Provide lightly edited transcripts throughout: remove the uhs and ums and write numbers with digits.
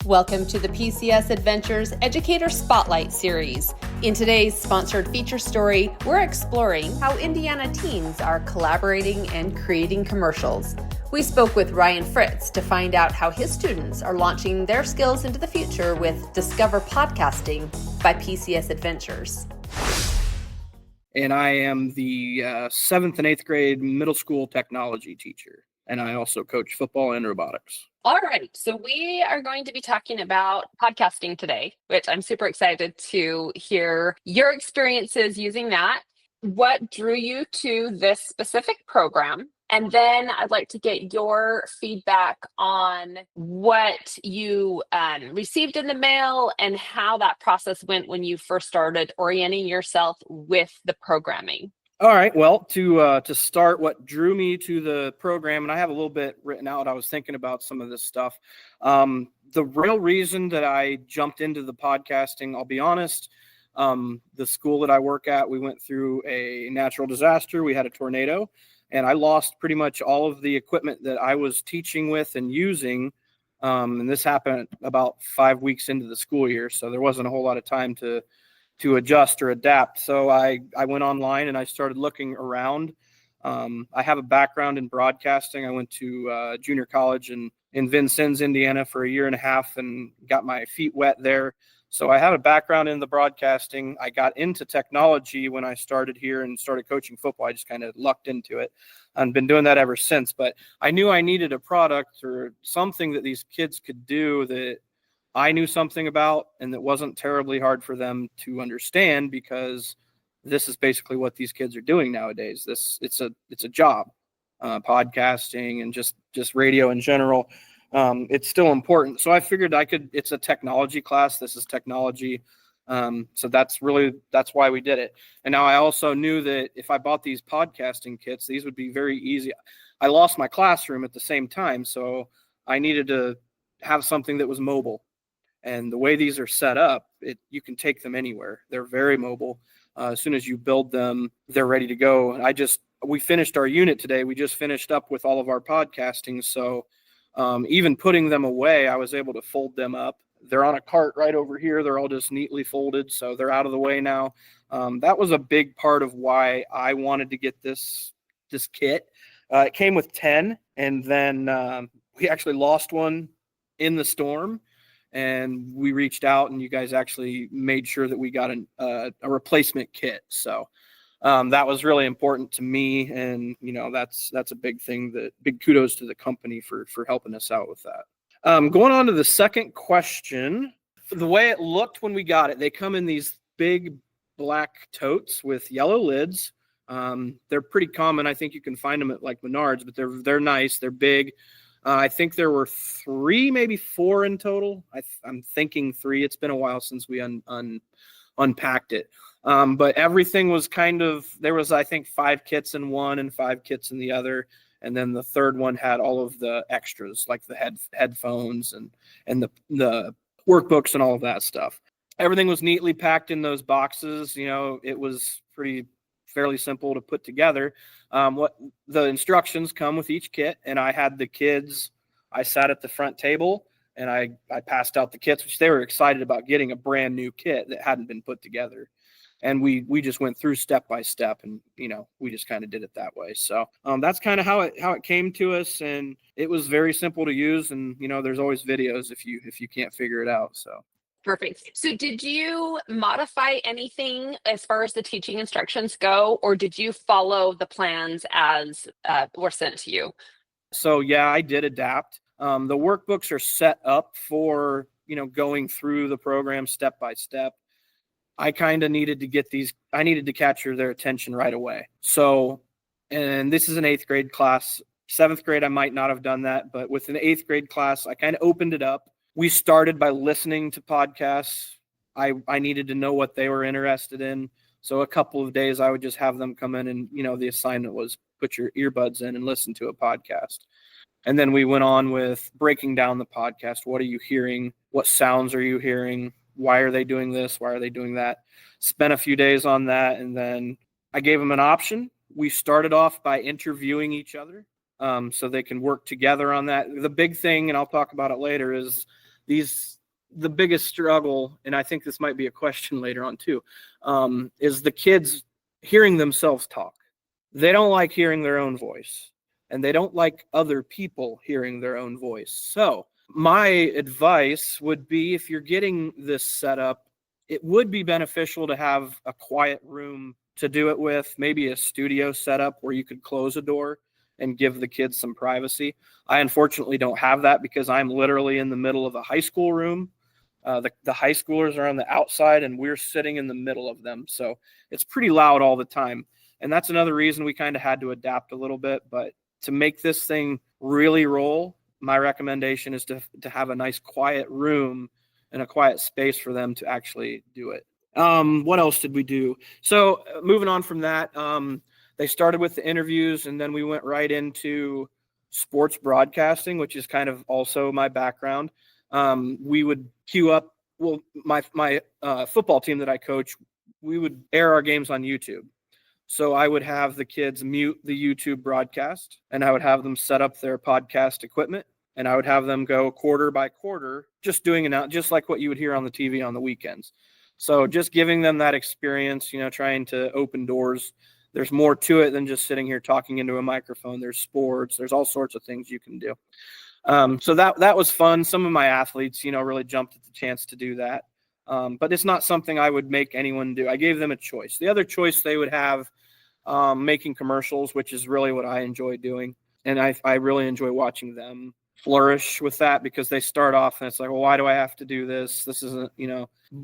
Welcome to the PCS Adventures Educator Spotlight Series. In today's sponsored feature story, we're exploring how Indiana teens are collaborating and creating commercials. We spoke with Ryan Fritz to find out how his students are launching their skills into the future with Discover Podcasting by PCS Adventures. And I am the 7th and 8th grade middle school technology teacher. And I also coach football and robotics. All right, so we are going to be talking about podcasting today, which I'm super excited to hear your experiences using that. What drew you to this specific program? And then I'd like to get your feedback on what you received in the mail and how that process went when you first started orienting yourself with the programming. All right. Well, to start, what drew me to the program, and I have a little bit written out. I was thinking about some of this stuff. The real reason that I jumped into the podcasting, I'll be honest, the school that I work at, we went through a natural disaster. We had a tornado, and I lost pretty much all of the equipment that I was teaching with and using. And this happened about 5 weeks into the school year, so there wasn't a whole lot of time to adjust or adapt. So I went online and I started looking around. I have a background in broadcasting. I went to junior college in Vincennes, Indiana for a year and a half and got my feet wet there. So I have a background in the broadcasting. I got into technology when I started here and started coaching football. I just kind of lucked into it and been doing that ever since. But I knew I needed a product or something that these kids could do that I knew something about and that wasn't terribly hard for them to understand, because this is basically what these kids are doing nowadays. It's a job, podcasting and just radio in general. It's still important. So I figured it's a technology class. This is technology. So that's why we did it. And now I also knew that if I bought these podcasting kits, these would be very easy. I lost my classroom at the same time. So I needed to have something that was mobile. And the way these are set up, you can take them anywhere. They're very mobile. As soon as you build them, they're ready to go. We finished our unit today. We just finished up with all of our podcasting. So even putting them away, I was able to fold them up. They're on a cart right over here. They're all just neatly folded. So they're out of the way now. That was a big part of why I wanted to get this kit. It came with 10, and then we actually lost one in the storm. And we reached out, and you guys actually made sure that we got a replacement kit. So that was really important to me, and that's a big thing. Big kudos to the company for helping us out with that. Going on to the second question, the way it looked when we got it, they come in these big black totes with yellow lids. They're pretty common. I think you can find them at like Menards, but they're nice. They're big. I think there were 3, maybe 4 in total. I'm thinking 3. It's been a while since we unpacked it. But everything was there was, I think, 5 kits in one and 5 kits in the other. And then the third one had all of the extras, like the headphones and the workbooks and all of that stuff. Everything was neatly packed in those boxes. It was fairly simple to put together. What the instructions come with each kit, and I had the kids, I sat at the front table and I passed out the kits, which they were excited about getting a brand new kit that hadn't been put together. And we just went through step by step, and we just kind of did it that way. So that's kind of how it came to us, and it was very simple to use. And there's always videos if you can't figure it out. So Perfect. So did you modify anything as far as the teaching instructions go, or did you follow the plans as were sent to you? So yeah, I did adapt. The workbooks are set up for, going through the program step by step. I kind of needed to capture their attention right away. So, and this is an 8th grade class. 7th grade, I might not have done that, but with an 8th grade class, I kind of opened it up. We started by listening to podcasts. I needed to know what they were interested in. So a couple of days I would just have them come in, and, the assignment was put your earbuds in and listen to a podcast. And then we went on with breaking down the podcast. What are you hearing? What sounds are you hearing? Why are they doing this? Why are they doing that? Spent a few days on that. And then I gave them an option. We started off by interviewing each other so they can work together on that. The big thing, and I'll talk about it later, is the biggest struggle, and I think this might be a question later on too, is the kids hearing themselves talk. They don't like hearing their own voice, and they don't like other people hearing their own voice. So my advice would be, if you're getting this set up, it would be beneficial to have a quiet room to do it with, maybe a studio setup where you could close a door and give the kids some privacy. I unfortunately don't have that because I'm literally in the middle of a high school room. The high schoolers are on the outside and we're sitting in the middle of them. So it's pretty loud all the time. And that's another reason we kind of had to adapt a little bit. But to make this thing really roll, my recommendation is to have a nice quiet room and a quiet space for them to actually do it. What else did we do? So moving on from that, they started with the interviews, and then we went right into sports broadcasting, which is kind of also my background. We would queue up, my football team that I coach, we would air our games on YouTube. So I would have the kids mute the YouTube broadcast, and I would have them set up their podcast equipment, and I would have them go quarter by quarter, just doing it out, just like what you would hear on the TV on the weekends. So just giving them that experience, trying to open doors. There's more to it than just sitting here talking into a microphone. There's sports. There's all sorts of things you can do. So that was fun. Some of my athletes, really jumped at the chance to do that. But it's not something I would make anyone do. I gave them a choice. The other choice they would have, making commercials, which is really what I enjoy doing. And I really enjoy watching them flourish with that, because they start off and it's like, well, why do I have to do this? This isn't,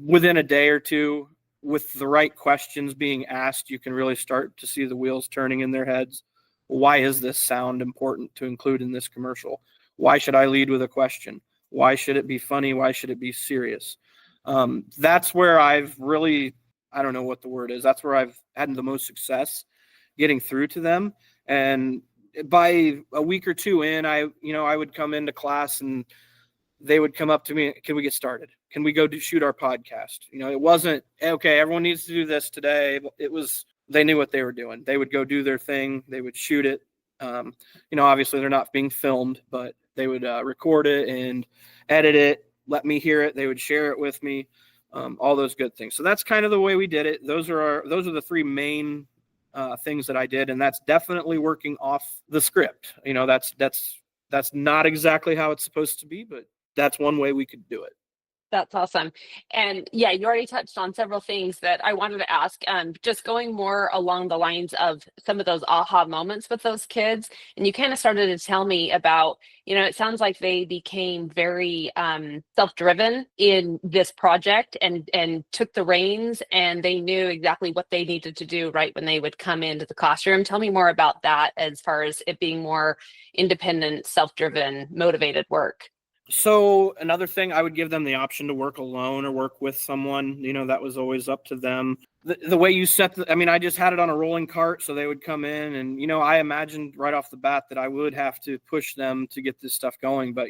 within a day or two, with the right questions being asked, you can really start to see the wheels turning in their heads. Why is this sound important to include in this commercial? Why should I lead with a question? Why should it be funny? Why should it be serious? That's where I've really, I don't know what the word is. That's where I've had the most success getting through to them. And by a week or two in, I would come into class and they would come up to me, can we get started? Can we go shoot our podcast? It wasn't, okay, everyone needs to do this today. It was, they knew what they were doing. They would go do their thing. They would shoot it. Obviously they're not being filmed, but they would record it and edit it, let me hear it. They would share it with me, all those good things. So that's kind of the way we did it. Those are the three main things that I did. And that's definitely working off the script. That's not exactly how it's supposed to be, but that's one way we could do it. That's awesome. And yeah, you already touched on several things that I wanted to ask, just going more along the lines of some of those aha moments with those kids. And you kind of started to tell me about, it sounds like they became very self-driven in this project and took the reins, and they knew exactly what they needed to do right when they would come into the classroom. Tell me more about that, as far as it being more independent, self-driven, motivated work. So another thing, I would give them the option to work alone or work with someone. That was always up to them. The way you set I just had it on a rolling cart, so they would come in and, I imagined right off the bat that I would have to push them to get this stuff going. But,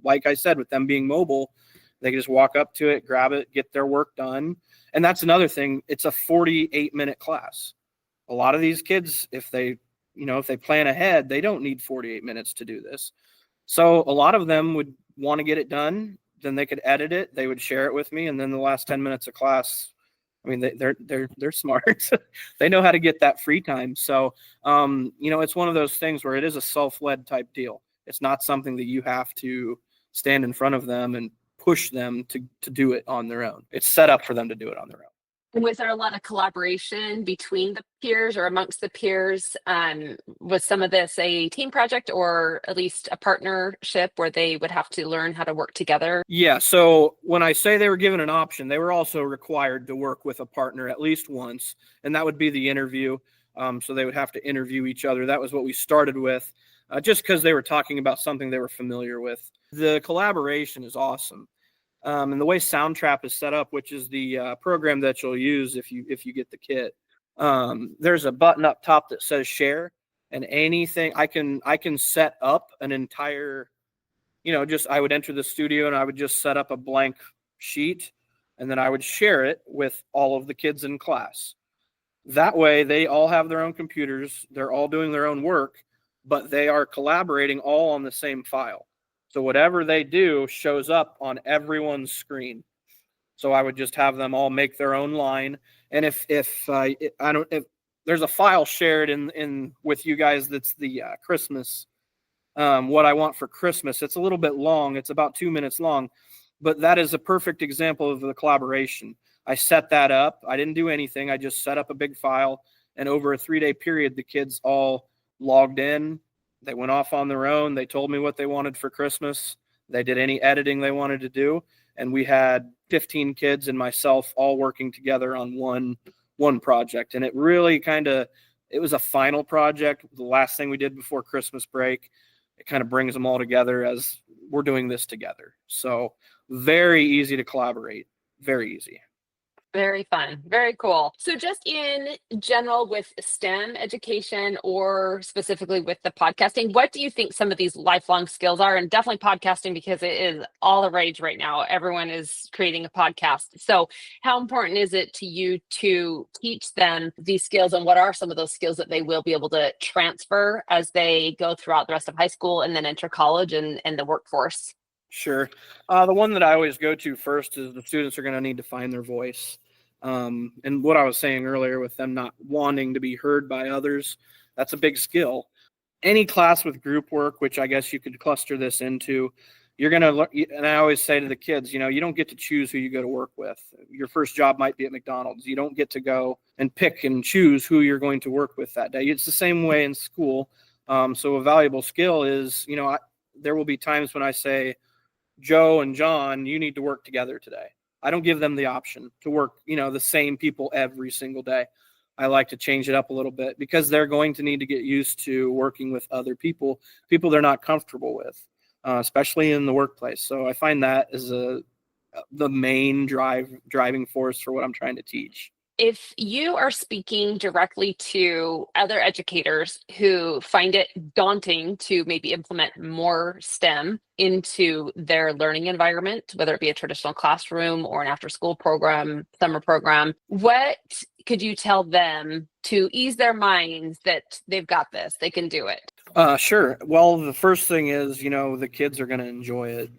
like I said, with them being mobile, they could just walk up to it, grab it, get their work done. And that's another thing. It's a 48-minute class. A lot of these kids, if they plan ahead, they don't need 48 minutes to do this. So a lot of them would want to get it done, then they could edit it, they would share it with me, and then the last 10 minutes of class, they're smart. They know how to get that free time. So it's one of those things where it is a self-led type deal. It's not something that you have to stand in front of them and push them to do it on their own. It's set up for them to do it on their own. And was there a lot of collaboration between the peers or amongst the peers? Was some of this a team project, or at least a partnership where they would have to learn how to work together? Yeah. So when I say they were given an option, they were also required to work with a partner at least once, and that would be the interview. So they would have to interview each other. That was what we started with, just because they were talking about something they were familiar with. The collaboration is awesome. And the way Soundtrap is set up, which is the program that you'll use if you get the kit, there's a button up top that says share, and anything I can set up an entire, I would enter the studio and I would just set up a blank sheet, and then I would share it with all of the kids in class. That way they all have their own computers, they're all doing their own work, but they are collaborating all on the same file. So whatever they do shows up on everyone's screen. So I would just have them all make their own line. And if there's a file shared in with you guys, that's the Christmas, what I want for Christmas. It's a little bit long. It's about 2 minutes long, but that is a perfect example of the collaboration. I set that up. I didn't do anything. I just set up a big file, and over a 3-day period, the kids all logged in. They went off on their own. They told me what they wanted for Christmas. They did any editing they wanted to do. And we had 15 kids and myself all working together on one project. And it really it was a final project. The last thing we did before Christmas break. It kind of brings them all together as we're doing this together. So very easy to collaborate. Very easy. Very fun. Very cool. So just in general with STEM education, or specifically with the podcasting, what do you think some of these lifelong skills are? And definitely podcasting, because it is all the rage right now. Everyone is creating a podcast. So how important is it to you to teach them these skills, and what are some of those skills that they will be able to transfer as they go throughout the rest of high school and then enter college and the workforce? Sure. The one that I always go to first is the students are going to need to find their voice. And what I was saying earlier with them not wanting to be heard by others, that's a big skill. Any class with group work, which I guess you could cluster this into, you're going to learn. And I always say to the kids, you don't get to choose who you go to work with. Your first job might be at McDonald's. You don't get to go and pick and choose who you're going to work with that day. It's the same way in school. So a valuable skill is, there will be times when I say, Joe and John, you need to work together today. I don't give them the option to work, the same people every single day. I like to change it up a little bit, because they're going to need to get used to working with other people they're not comfortable with, especially in the workplace. So I find that is the main driving force for what I'm trying to teach. If you are speaking directly to other educators who find it daunting to maybe implement more STEM into their learning environment, whether it be a traditional classroom or an after-school program, summer program, what could you tell them to ease their minds that they've got this, they can do it? Sure. Well, the first thing is, the kids are going to enjoy it.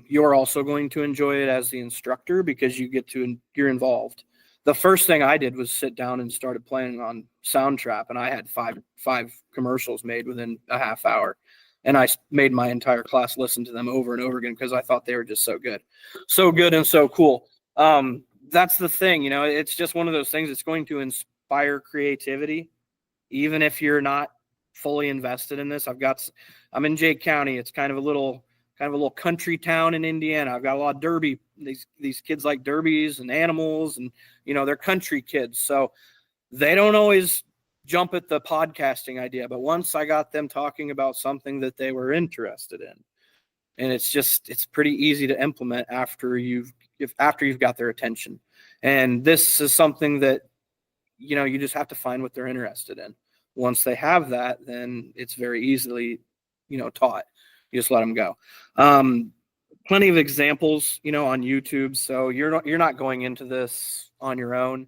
You're also going to enjoy it as the instructor, because you're involved. The first thing I did was sit down and started playing on Soundtrap, and I had five commercials made within a half hour. And I made my entire class listen to them over and over again, because I thought they were just so good and so cool. That's the thing, it's just one of those things that's going to inspire creativity, even if you're not fully invested in this. I'm in Jake County. It's kind of a little country town in Indiana. I've got a lot of derby. These kids like derbies and animals, and they're country kids. So they don't always jump at the podcasting idea. But once I got them talking about something that they were interested in, and it's pretty easy to implement after you've got their attention. And this is something that you just have to find what they're interested in. Once they have that, then it's very easily taught. You just let them go. Plenty of examples, on YouTube. So you're not going into this on your own.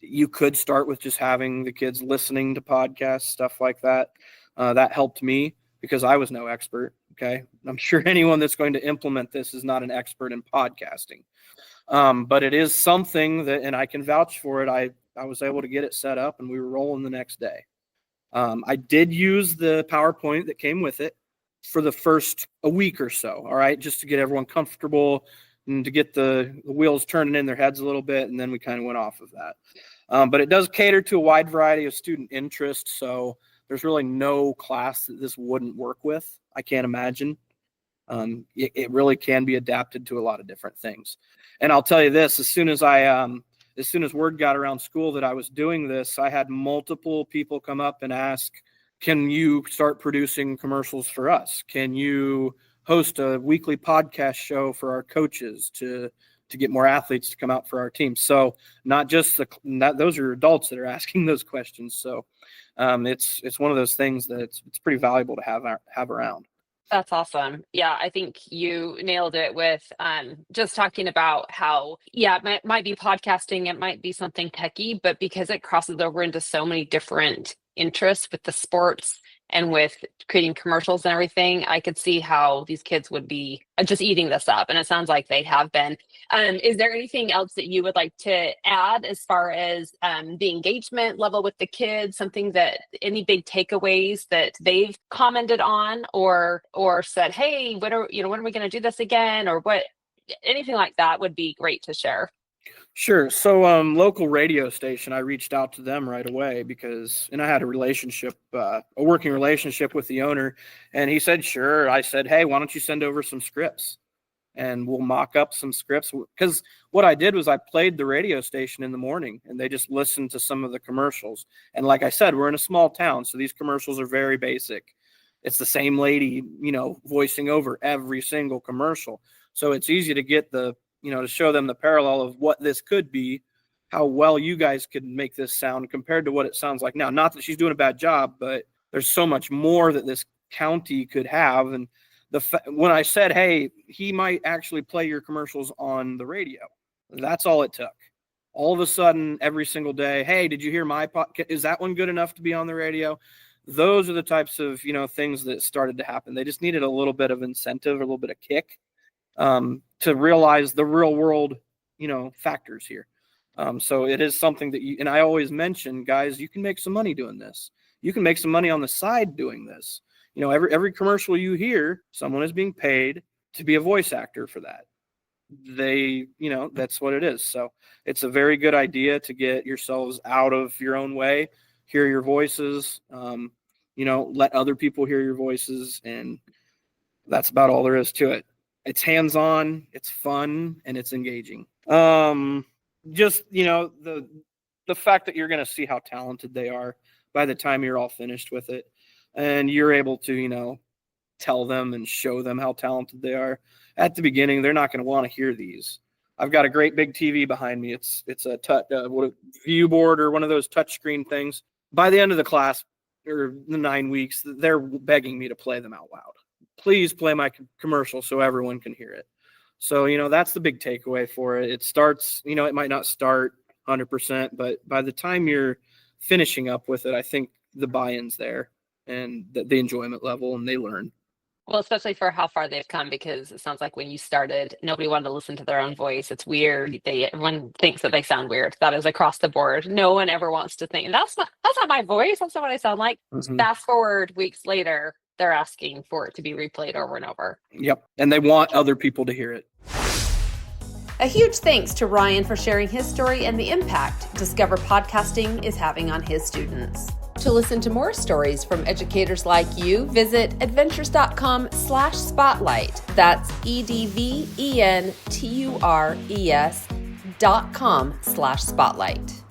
You could start with just having the kids listening to podcasts, stuff like that. That helped me, because I was no expert. Okay. I'm sure anyone that's going to implement this is not an expert in podcasting. But it is something that, and I can vouch for it. I was able to get it set up, and we were rolling the next day. I did use the PowerPoint that came with it for the first a week or so. All right. Just to get everyone comfortable and to get the wheels turning in their heads a little bit. And then we kind of went off of that. But it does cater to a wide variety of student interests. So there's really no class that this wouldn't work with. I can't imagine. It really can be adapted to a lot of different things. And I'll tell you this, as soon as word got around school that I was doing this, I had multiple people come up and ask, can you start producing commercials for us? Can you host a weekly podcast show for our coaches to get more athletes to come out for our team? So not just those are adults that are asking those questions. So it's one of those things that it's pretty valuable to have around. That's awesome. Yeah, I think you nailed it with just talking about how, it might be podcasting, it might be something techie, but because it crosses over into so many different interests with the sports and with creating commercials and everything, I could see how these kids would be just eating this up. And it sounds like they have been. Is there anything else that you would like to add as far as the engagement level with the kids? Something that any big takeaways that they've commented on or said, hey, when are we going to do this again? Or what, anything like that would be great to share. Sure. So, local radio station, I reached out to them right away and I had a working relationship with the owner, and he said, sure. I said, hey, why don't you send over some scripts and we'll mock up some scripts? Because what I did was I played the radio station in the morning and they just listened to some of the commercials. And like I said, we're in a small town, so these commercials are very basic. It's the same lady, voicing over every single commercial. So it's easy to get to show them the parallel of what this could be, how well you guys could make this sound compared to what it sounds like now. Not that she's doing a bad job, but there's so much more that this county could have. And when I said, hey, he might actually play your commercials on the radio, that's all it took. All of a sudden, every single day, hey, did you hear my podcast? Is that one good enough to be on the radio? Those are the types of, things that started to happen. They just needed a little bit of incentive, a little bit of kick. To realize the real world, factors here. So it is something that and I always mention, guys, you can make some money doing this. You can make some money on the side doing this. Every commercial you hear, someone is being paid to be a voice actor for that. That's what it is. So it's a very good idea to get yourselves out of your own way, hear your voices, let other people hear your voices. And that's about all there is to it. It's hands-on, it's fun, and it's engaging. Just, the fact that you're going to see how talented they are by the time you're all finished with it. And you're able to, tell them and show them how talented they are. At the beginning, they're not going to want to hear these. I've got a great big TV behind me. It's a view board or one of those touchscreen things. By the end of the class, or the 9 weeks, they're begging me to play them out loud. Please play my commercial so everyone can hear it. So, that's the big takeaway for it. It starts, it might not start 100%, but by the time you're finishing up with it, I think the buy-in's there and the enjoyment level, and they learn. Well, especially for how far they've come, because it sounds like when you started, nobody wanted to listen to their own voice. It's weird. Everyone thinks that they sound weird. That is across the board. No one ever wants to think, that's not my voice. That's not what I sound like. Mm-hmm. Fast forward weeks later, they're asking for it to be replayed over and over. Yep. And they want other people to hear it. A huge thanks to Ryan for sharing his story and the impact Discover Podcasting is having on his students. To listen to more stories from educators like you, visit edventures.com/spotlight. That's EDVENTURES.com/spotlight.